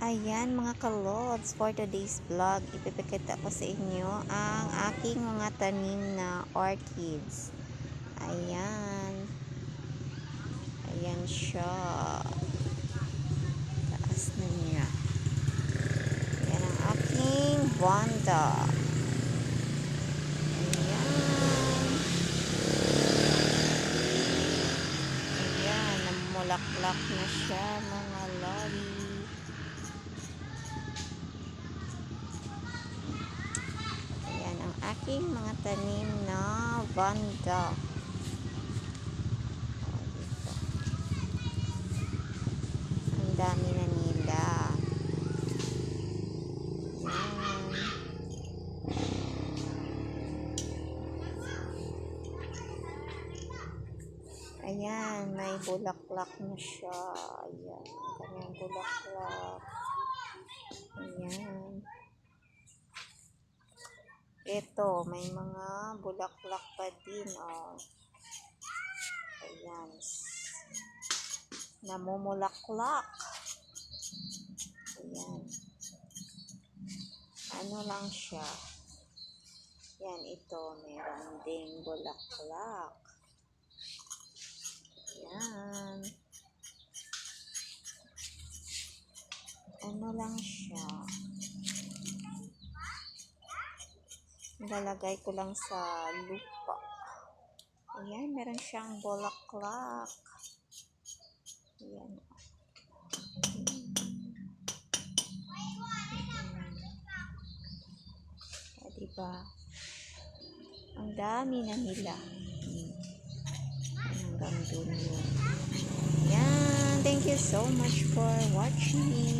Ayan mga kalods, for today's vlog, ipipikita ko sa inyo ang aking mga tanim na orchids. Ayan. Ayan siya. Taas na niya. Ayan ang aking Wanda. Ayan. Ayan, namulaklak na siya mga loli. Aking mga tanim na Wanda. Ang dami na nila. Ayan, may bulaklak na siya. Ayan, kanyang bulaklak. Ayan. Ito, may mga bulaklak pa din, oh. Ayan. Namumulaklak. Ayan. Ano lang siya. Ayan, ito, meron ding bulaklak. Ayan. Ano lang siya. Nilalagay ko lang sa lupa. Ayan, meron siyang bulaklak. Ayan. Diba? Ang dami na nila. Hanggang dun yun. Ayan. Thank you so much for watching.